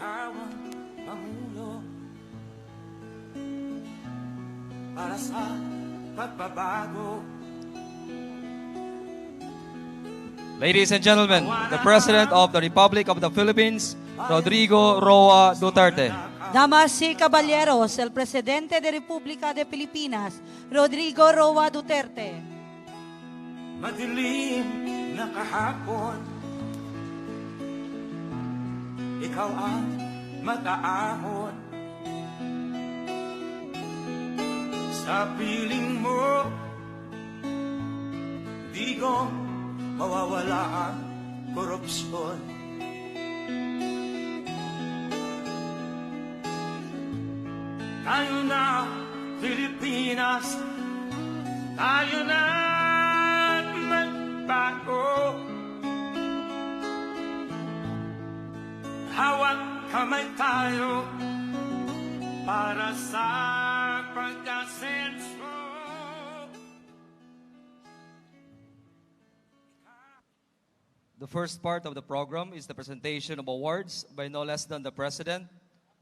ikaw ang mamulo para sa pagbabago. Ladies and gentlemen, the President of the Republic of the Philippines, Rodrigo Roa Duterte. Damas y caballeros, el presidente de República de Filipinas, Rodrigo Roa Duterte. Madilim na kahapon, ikaw ang mag-aahon. Sa piling mo, di ko mawawala ang korupsyon. Tayo na, Pilipinas, tayo na magbago. Hawak kamay tayo para sa pag-asenso. The first part of the program is the presentation of awards by no less than the President.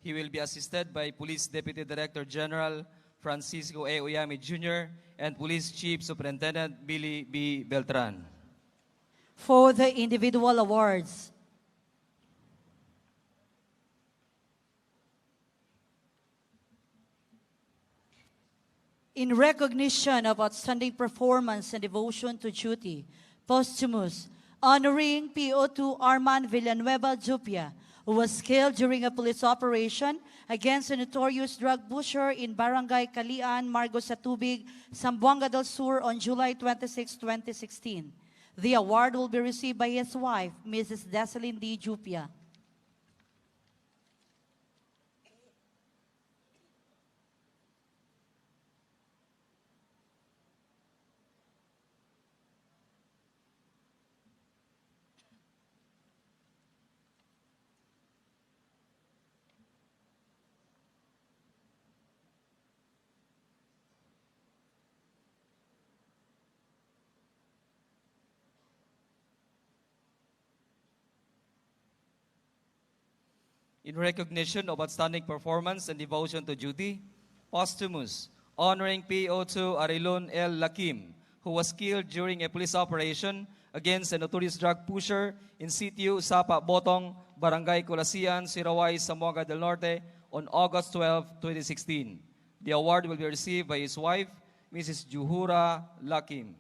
He will be assisted by Police Deputy Director General Francisco A. Uyami Jr. and Police Chief Superintendent Billy B. Beltran. For the individual awards, in recognition of outstanding performance and devotion to duty, posthumous, honoring PO2 Arman Villanueva Jupia, who was killed during a police operation against a notorious drug pusher in Barangay Kalian, Margos sa Tubig, Zamboanga del Sur on July 26, 2016. The award will be received by his wife, Mrs. Desalyn D. Jupia. In recognition of outstanding performance and devotion to duty, posthumous, honoring PO2 Arilon L. Lakim, who was killed during a police operation against a notorious drug pusher in Sitio Sapa Botong, Barangay Colasian, Siraway, Zamboanga del Norte on August 12, 2016. The award will be received by his wife, Mrs. Juhura Lakim.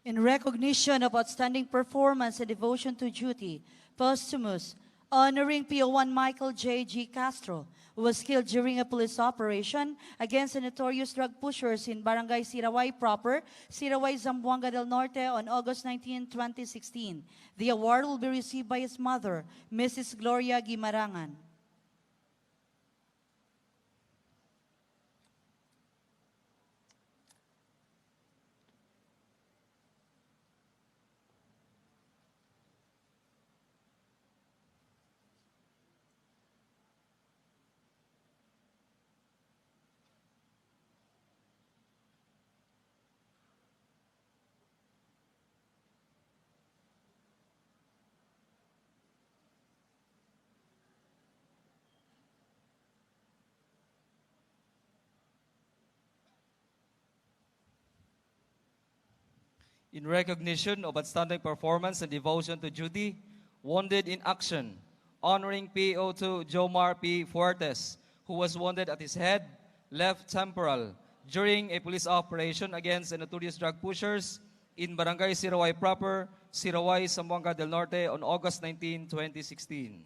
In recognition of outstanding performance and devotion to duty, posthumous, honoring PO1 Michael J. G. Castro, who was killed during a police operation against the notorious drug pushers in Barangay Siraway proper, Siraway, Zamboanga del Norte on August 19, 2016. The award will be received by his mother, Mrs. Gloria Guimarangan. In recognition of outstanding performance and devotion to duty, wounded in action, honoring PO2 Jomar P. Fuertes, who was wounded at his head, left temporal, during a police operation against the notorious drug pushers in Barangay Siraway proper, Siraway, Zamboanga del Norte on August 19, 2016.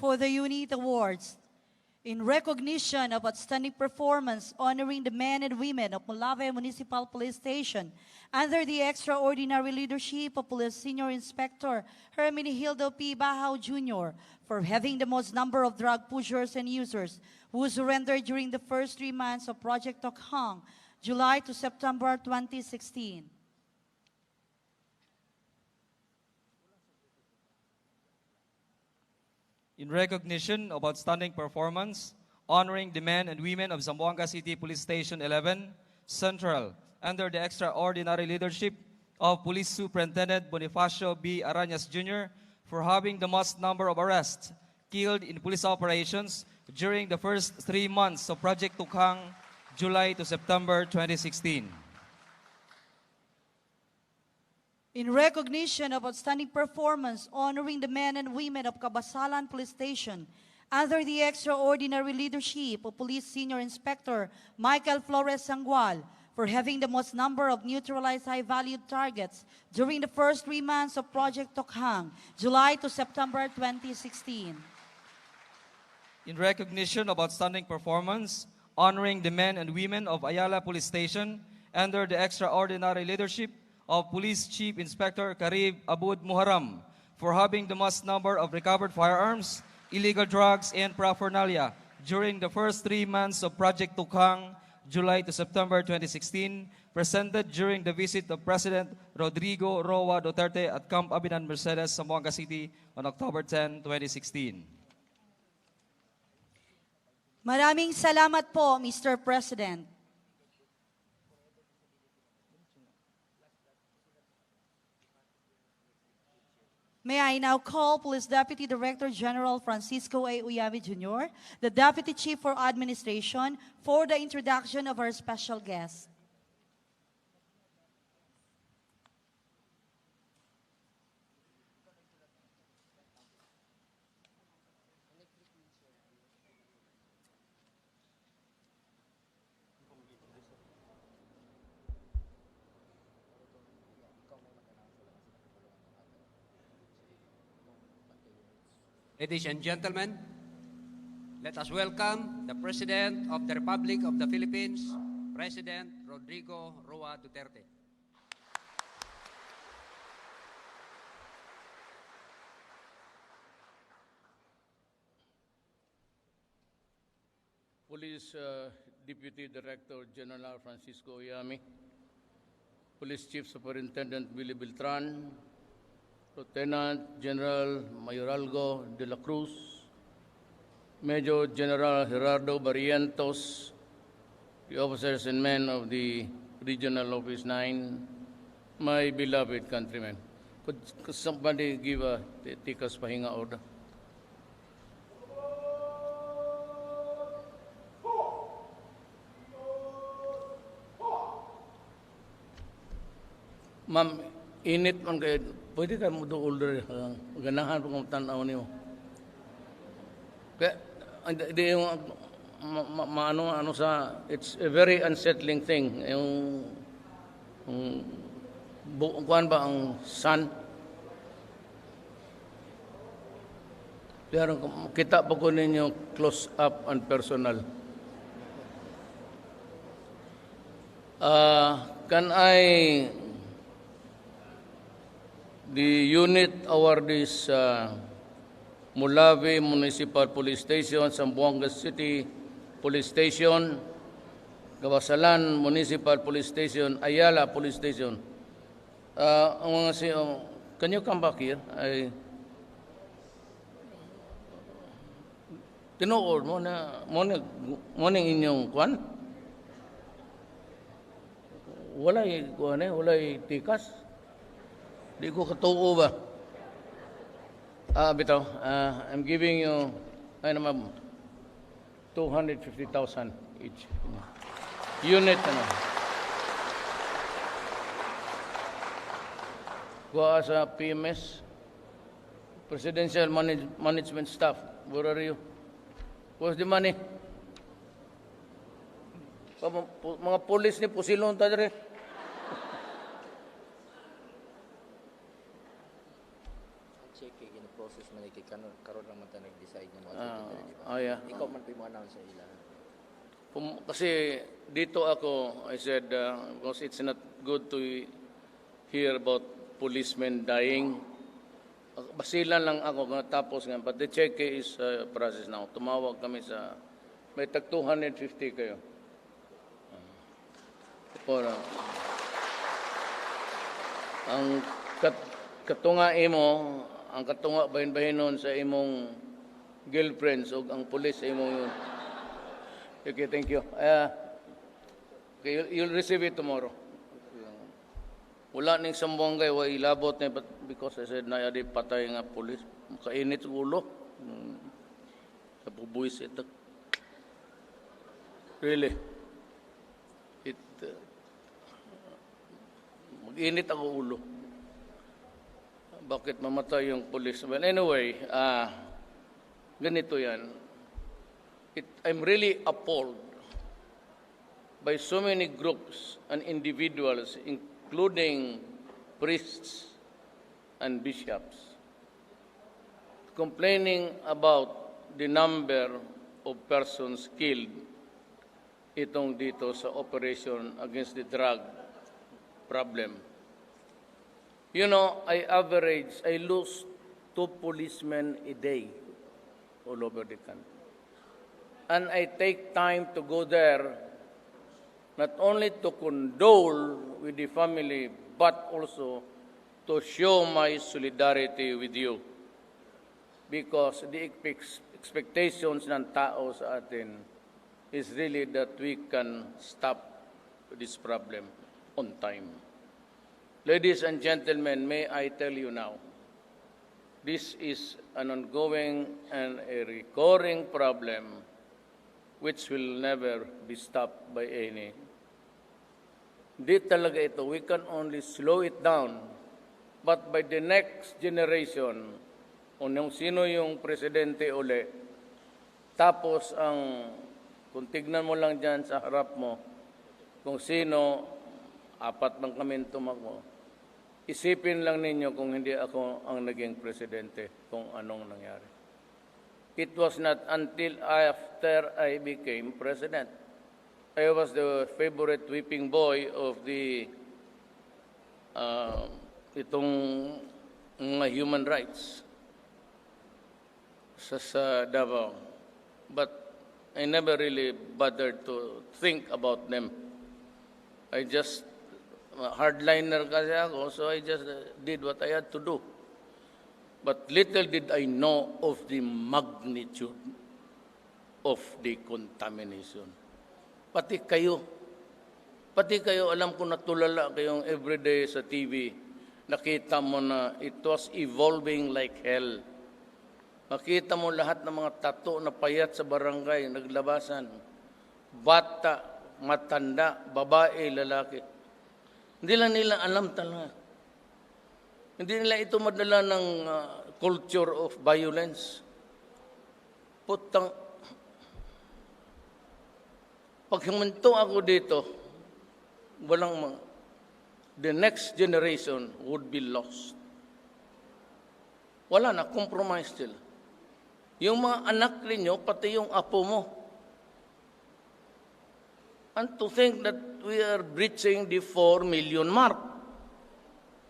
for the Unit Awards. In recognition of outstanding performance honoring the men and women of Molave Municipal Police Station under the extraordinary leadership of Police Senior Inspector Hermenegildo P. Bahao Jr. for having the most number of drug pushers and users who surrendered during the first 3 months of Project Tokhang, July to September 2016. In recognition of outstanding performance, honoring the men and women of Zamboanga City Police Station 11, Central, under the extraordinary leadership of Police Superintendent Bonifacio B. Arañas Jr. for having the most number of arrests, killed in police operations during the first 3 months of Project Tukhang, July to September 2016. In recognition of outstanding performance honoring the men and women of Cabasalan Police Station under the extraordinary leadership of Police Senior Inspector Michael Flores Sangual for having the most number of neutralized high-valued targets during the first 3 months of Project Tokhang, July to September 2016. In recognition of outstanding performance, honoring the men and women of Ayala Police Station under the extraordinary leadership of Police Chief Inspector Karib Abud Muharram for having the most number of recovered firearms, illegal drugs, and paraphernalia during the first 3 months of Project Tukhang, July to September 2016, presented during the visit of President Rodrigo Roa Duterte at Camp Abinan Mercedes, Zamboanga City on October 10, 2016. Maraming salamat po, Mr. President. May I now call Police Deputy Director General Francisco A. Uyami Jr., the Deputy Chief for Administration, for the introduction of our special guest. Ladies and gentlemen, let us welcome the President of the Republic of the Philippines, President Rodrigo Roa Duterte. Police Deputy Director General Francisco Uyami, Police Chief Superintendent Willie Beltran, Lieutenant General Mayoralgo de la Cruz, Major General Gerardo Barrientos, the officers and men of the Regional Office 9, my beloved countrymen. Could somebody give a tikas pahinga order? Ma'am, init man kayo. Pwede ka mo doon older. Ganahan po kung tanaw niyo. Kaya, hindi yung, ano sa, it's a very unsettling thing. Yung kuhan ba ang sun? Pero kita pa ko ninyo close up and personal. Can I... The unit awardees Molave Municipal Police Station, Zamboanga City Police Station, Cabasalan Municipal Police Station, Ayala Police Station. Can you come back here? Tinuod mo na inyong kwan? Walay tikas. Di ko katuo ba? Bitaw, I'm giving you, 250,000 each. Unit, Kuha sa PMS, Presidential Management Staff. Where are you? Where's the money? Mga polis ni Pusilon tayo. check kay gina-process man kay karon lang man ta nag-decide nga mga check di ba? Yeah. Ikaw man mo announce sa ila. Kasi dito ako, I said, because it's not good to hear about policemen dying. Basilan lang ako, tapos nga, but the check is process now. Tumawag kami sa, may tag 250 kayo. Para, ang katunga imo, ang katunga bahin-bahinon sa imong girlfriends o ang police sa imong yun. Okay, thank you. Okay, you'll receive it tomorrow. Wala ning sambong kay wa ilabot na but because I said na adi patay nga pulis. Makainit sa ulo. Nabubuis ito. Really. Mag-init ako ulo. Bakit mamatay yung pulis? Well, anyway, ganito yan. I'm really appalled by so many groups and individuals, including priests and bishops, complaining about the number of persons killed itong dito sa operation against the drug problem. You know, I lose 2 policemen a day all over the country. And I take time to go there, not only to condole with the family, but also to show my solidarity with you. Because the expectations ng tao sa atin is really that we can stop this problem on time. Ladies and gentlemen, may I tell you now, this is an ongoing and a recurring problem which will never be stopped by any. Di talaga ito. We can only slow it down. But by the next generation, kung sino yung presidente uli, tapos kung tignan mo lang dyan sa harap mo, kung sino, 4 man kami tumakbo, isipin lang ninyo kung hindi ako ang naging presidente, kung anong nangyari. It was not until after I became president. I was the favorite whipping boy of the itong mga human rights sa Davao. But I never really bothered to think about them. I just, hardliner kasi ako, so I just did what I had to do. But little did I know of the magnitude of the contamination. Pati kayo, alam ko natulala kayong everyday sa TV, nakita mo na it was evolving like hell. Nakita mo lahat ng mga tato na payat sa barangay, naglabasan. Bata, matanda, babae, lalaki. Hindi lang nila alam talaga. Hindi nila ito madala ng culture of violence. Pag huminto ako dito, the next generation would be lost. Wala na, compromised sila. Yung mga anak ninyo, pati yung apo mo. And to think that we are breaching the 4 million mark.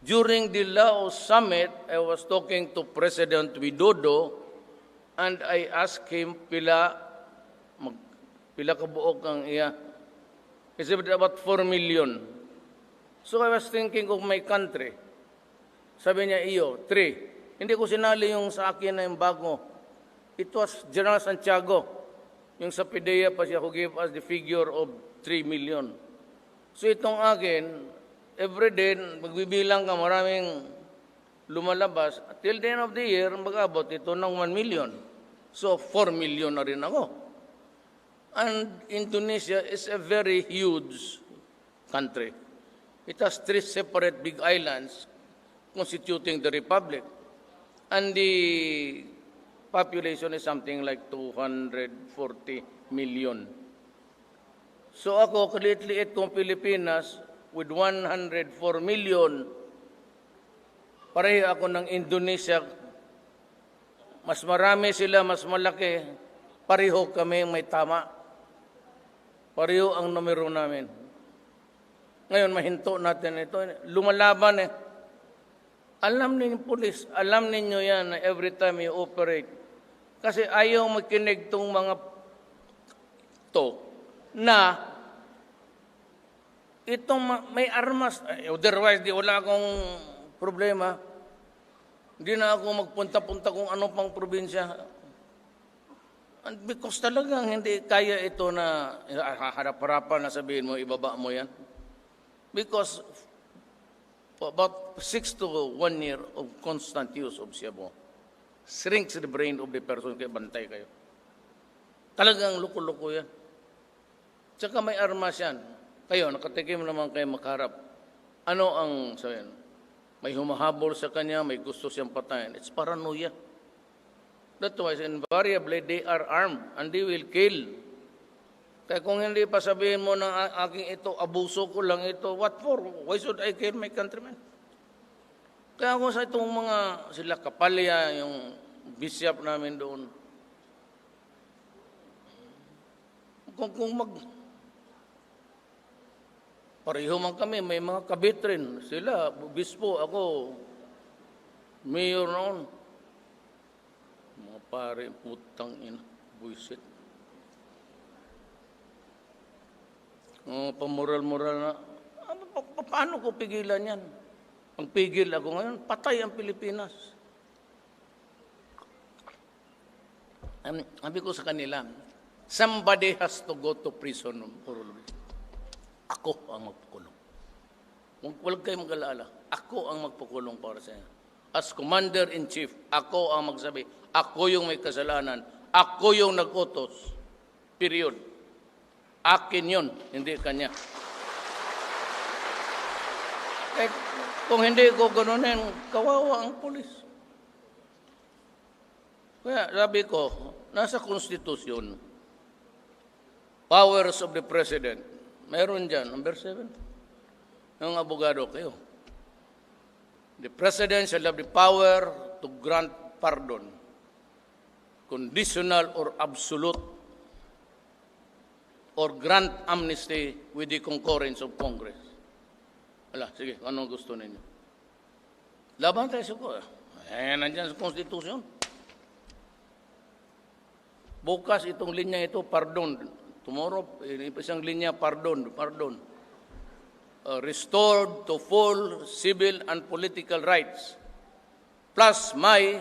During the Laos summit, I was talking to President Widodo and I asked him pila kabuok ang iya. He said about 4 million. So I was thinking of my country. Sabi niya, iyo, 3. Hindi ko sinali yung sa akin na yung bago. It was General Santiago. Yung sa PIDEA pa siya who gave us the figure of 3 million. So itong akin, every day, magbibilang ka, maraming lumalabas. Till the end of the year, mag-abot ito ng 1 million. So, 4 million na rin ako. And Indonesia is a very huge country. It has 3 separate big islands constituting the republic. And the population is something like 240 million. So ako, kaliit-liit kong Pilipinas, with 104 million, pareho ako ng Indonesia mas marami sila, mas malaki, pareho kami may tama. Pareho ang numero namin. Ngayon, mahinto natin ito. Lumalaban eh. Alam ninyo, pulis, alam ninyo yan na every time you operate. Kasi ayaw makinig tong mga to na itong may armas. Otherwise, di wala akong problema. Hindi na ako magpunta-punta kung ano pang probinsya. And because talagang hindi kaya ito na harap-harapan na sabihin mo, ibaba mo yan. Because for about 6 to 1 year of constant use of Siabo shrinks the brain of the person, kaya bantay kayo. Talagang luko-luko yan. Tsaka may armas yan. Kayo, nakatikim naman kayo makaharap. Ano ang sabihin? May humahabol sa kanya, may gusto siyang patayin. It's paranoia. That's why invariably they are armed and they will kill. Kaya kung hindi pa sabihin mo na aking ito, abuso ko lang ito, what for? Why should I kill my countrymen? Kaya ako sa itong mga, sila Kapalya, yung bishop namin doon, kung pareho man kami, may mga kabit rin. Sila, bispo, ako, mayor noon. Mga pare, putang ina, buisit. Pamoral-moral na. Paano ko pigilan yan? Ang pigil ako ngayon, patay ang Pilipinas. Sabi ko sa kanila, somebody has to go to prison for all this. Ako ang magpakulong. Huwag kayo mag-alala. Ako ang magpakulong para sa inyo. As Commander-in-Chief, ako ang magsabi. Ako yung may kasalanan. Ako yung nag-utos. Period. Akin yun, hindi kanya. Eh, kung hindi ko ganunin, kawawa ang pulis. Kaya sabi ko, nasa konstitusyon, powers of the President, meron dyan, number 7. Yung abogado kayo. The President shall have the power to grant pardon, conditional or absolute, or grant amnesty with the concurrence of Congress. Wala, sige, anong gusto ninyo? Laban tayo sa ko. Nandyan sa Constitution. Bukas itong linya ito, pardon. Tomorrow, isang linya, pardon. Restored to full civil and political rights. Plus my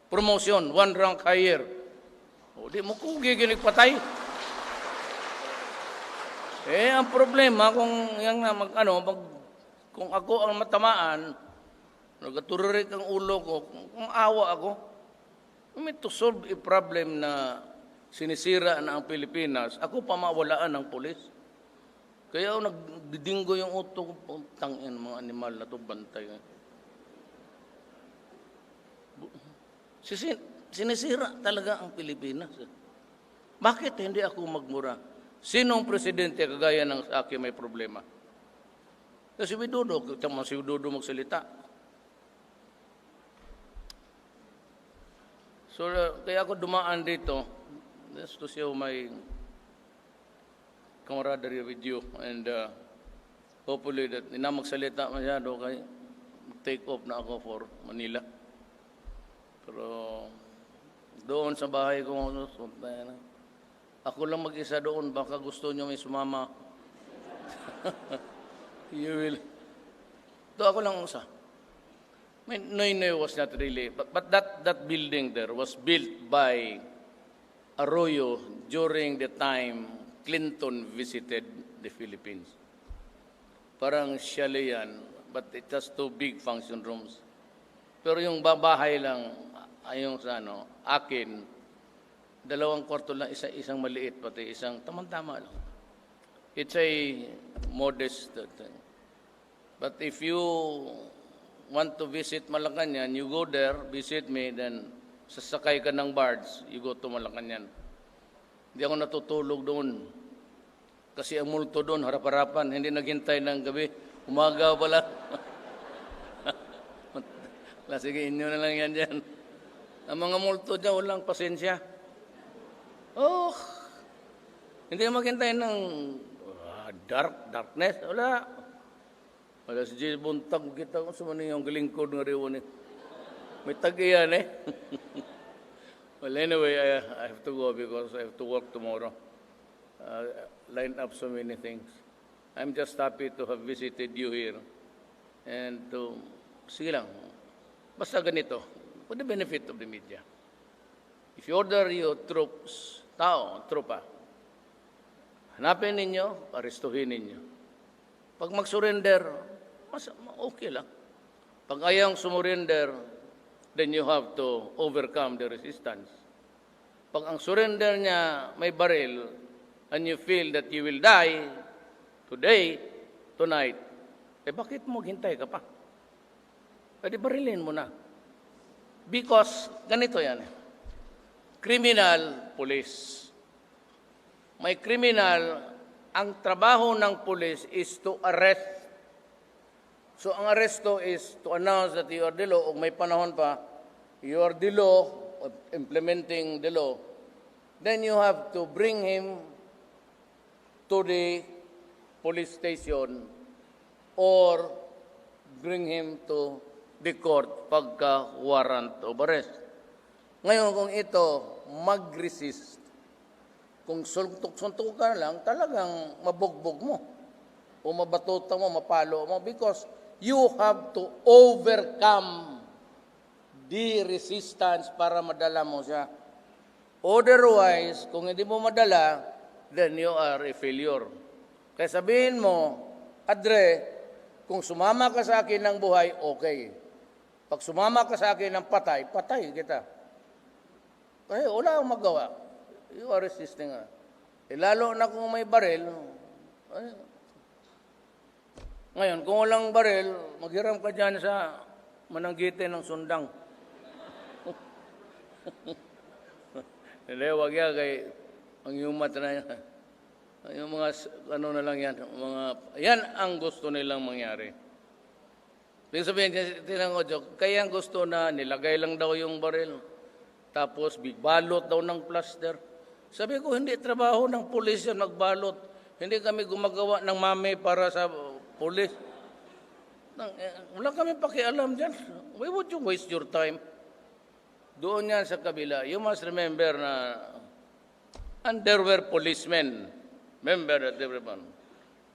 promotion, 1 rank higher. O, di mo kung giginig patay. Ang problema, kung ako ang matamaan, nagatururik ang ulo ko, kung awa ako, to solve a problem na sinisira na ang Pilipinas, ako pamawalaan ng pulis. Kaya nagdidinggo yung uto ko, tangin mga animal na to, bantay. Sinisira talaga ang Pilipinas. Bakit hindi ako magmura? Sinong presidente kagaya ng sa akin may problema? Kasi si Widodo magsalita. So, kaya ako dumaan dito, just to show my camaraderie with you, and hopefully that hindi na magsalita masyado, kaya take off na ako for Manila. Pero doon sa bahay ko, ako lang mag-isa doon, baka gusto nyo may sumama. You will. Doon ako lang isa. Noynoy was not really, but that building there was built by Arroyo during the time Clinton visited the Philippines. Parang chalet yan, but it has 2 big function rooms. Pero yung babahay lang, yung sa akin, 2 kwarto lang, isang maliit, pati isang tamang-tama lang. It's a modest thing. But if you want to visit Malacanang, you go there, visit me, then sasakay ka ng barge, you go to Malacanang. Hindi ako natutulog doon. Kasi ang multo doon, harap-harapan, hindi naghintay ng gabi. Umaga pala. Sige, inyo na lang yan dyan. Ang mga multo dyan, walang pasensya. Oh, hindi maghintay ng darkness. Wala. Wala si Jay Buntag, kita kung sa mga yung galingkod ng riwan eh. May tag-iyan eh. Well, anyway, I have to go because I have to work tomorrow. Line up so many things. I'm just happy to have visited you here. And sige lang, basta ganito, for the benefit of the media. If you order your troops, tropa, hanapin ninyo, arestuhin ninyo. Pag mag-surrender, okay lang. Pag ayang sumurrender, then you have to overcome the resistance. Pag ang surrender niya may baril, and you feel that you will die today, tonight, bakit mo hintay ka pa? Pwede barilin mo na. Because, ganito yan. Criminal, police. May criminal, ang trabaho ng police is to arrest. So, ang arresto is to announce that you are the law, o may panahon pa, you are the law, of implementing the law. Then you have to bring him to the police station or bring him to the court pagka warrant of arrest. Ngayon, kung ito mag-resist, kung suntok-suntok ka lang, talagang mabugbog mo o mabatuta mo, mapalo mo because you have to overcome the resistance para madala mo siya. Otherwise, kung hindi mo madala, then you are a failure. Kaya sabihin mo, Adre, kung sumama ka sa akin ng buhay, okay. Pag sumama ka sa akin ng patay, patay kita. Kasi wala akong magawa. You are resisting. Lalo na kung may baril. Ngayon, kung walang baril, maghiram ka dyan sa mananggitin ng sundang. Hindi, wag yan kay ang yumat na yan. Yung mga, ano na lang yan, yan ang gusto nilang mangyari. Ibig sabihin, tinang ko, kaya ang gusto na nilagay lang daw yung baril, tapos balot daw ng plaster. Sabi ko, hindi trabaho ng pulis yan magbalot. Hindi kami gumagawa ng mami para sa pulis. Wala kami pakialam dyan. Why would you waste your time? Doon yan sa kabila. You must remember na and there were policemen. Remember that everyone.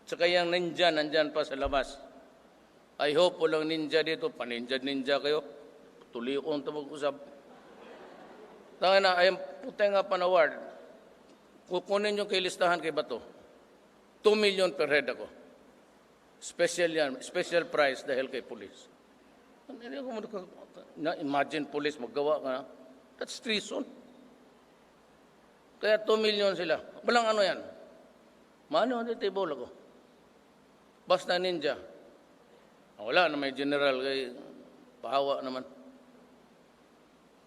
Tsaka yung ninja nandyan pa sa labas. I hope walang ninja dito. Paninja-ninja kayo. Tuloy ko ito mag-usap. Tangin na, ay putay nga panaward. Kukunin yung kay listahan kay Bato. 2 million per head ako. Special yan. Special price dahil kay police. Imagine police maggawa ka na. That's treason. Kaya 2 million sila. Walang ano yan. Mano, hindi table ako. Basta ninja. Wala na may general kay pahawa naman.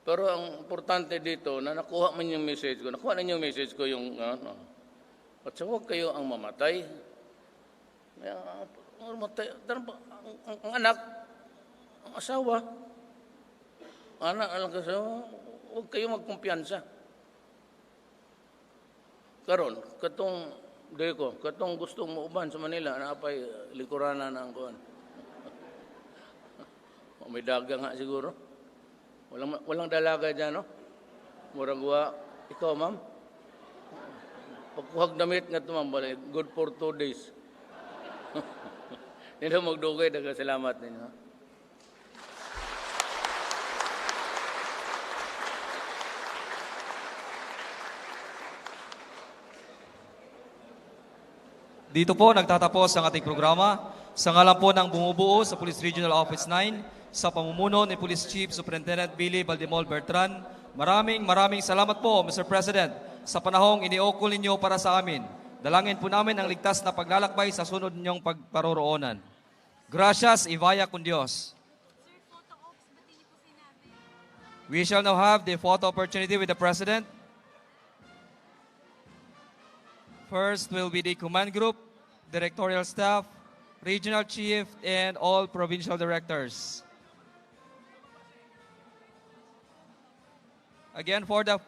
Pero ang importante dito na nakuha man yung message ko. Nakuha na yung message ko yung at sa huwag kayo ang mamatay. Ang anak, ang asawa, anak kasawa, huwag kayo magkumpiyansa. Karon, katong gustong muuban sa Manila, napay likurana na ang kuhan. May daga nga siguro. Walang dalaga dyan, no? Muragwa, ikaw, ma'am? Pagkuhag damit nga ito, ma'am, good for 2 days. Hindi na magdugay, salamat ninyo. Dito po nagtatapos ang ating programa. Sa ngalan po ng bumubuo sa Police Regional Office 9, sa pamumuno ni Police Chief Superintendent Billy Valdemol Bertran, maraming salamat po, Mr. President, sa panahong iniukol ninyo para sa amin. Dalangin po namin ang ligtas na paglalakbay sa sunod ninyong pagparoroonan. Gracias, Ivaya con Dios. We shall now have the photo opportunity with the President. First will be the command group, directorial staff, regional chief, and all provincial directors. Again, for the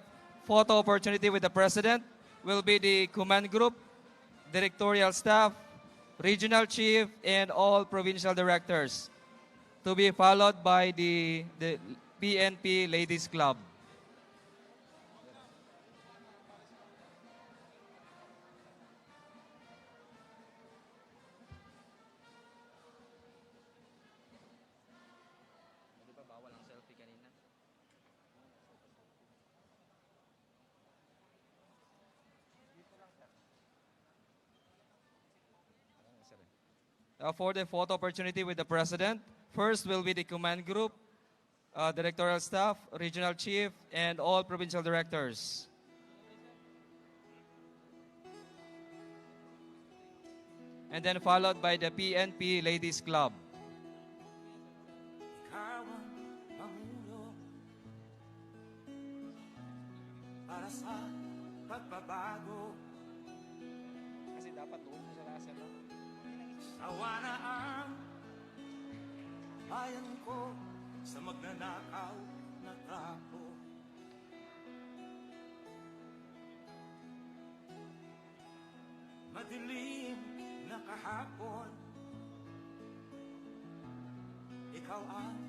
photo opportunity with the President will be the command group, directorial staff, regional chief, and all provincial directors, to be followed by the PNP Ladies Club. For the photo opportunity with the President, first will be the command group, directorial staff, regional chief, and all provincial directors. And then followed by the PNP Ladies Club. Ikaw ang Pangulo para sa pagbabago. Kasi dapat doon sa lasa, no? Sawa na ang bayan ko sa magnanakaw na tao. Madilim na kahapon, ikaw ang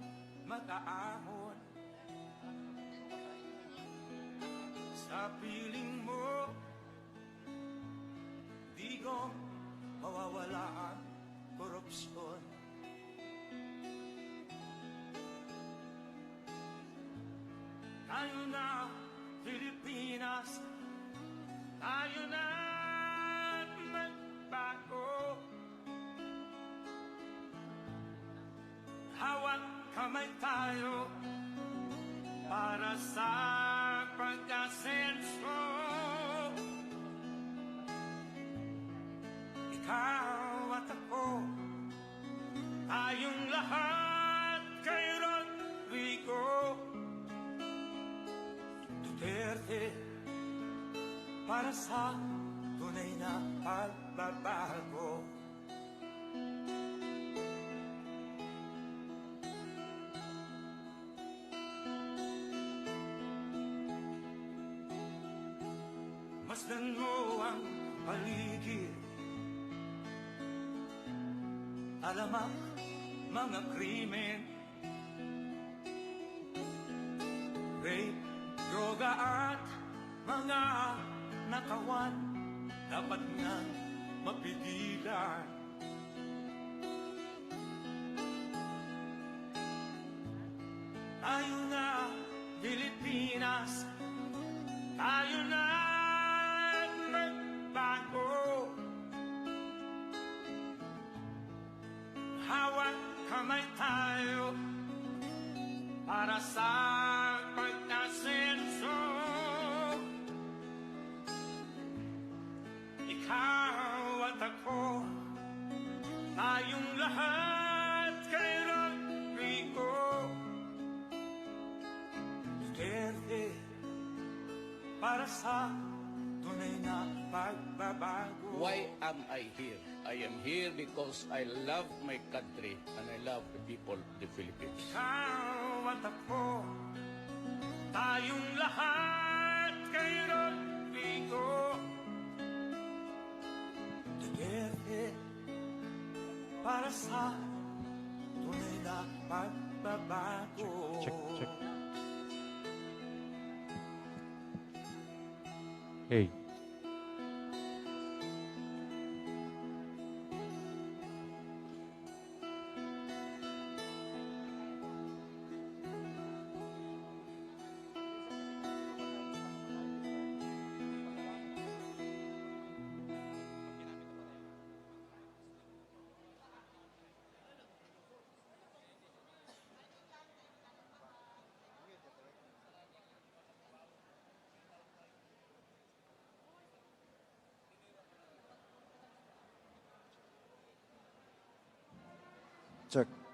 mag-aahon. Sa piling mo, di ko mawawala ang korupsyon. Tayo na, Pilipinas, tayo na magbago. Hawak kamay tayo para sa pagkasenso. Ikaw at ako, tayong lahat kay Rodrigo Duterte, para sa tunay na pagbabago. Masdan mo ang paligid, alamak mga krimen, rape, droga at mga nakawan, dapat nga mapigilan. Tayo na, Pilipinas, tayo na magbago. Hawak kamay tayo para sa pagkasenso. Ikaw at ako, tayong lahat kay Rodrigo Duterte, para sa tunay na pagbabago. Why am I here? I am here because I love my country and I love the people of the Philippines. Ikaw at ako, tayong lahat kay Rodrigo Duterte, para sa tunay na pagbabago. Hey. Check.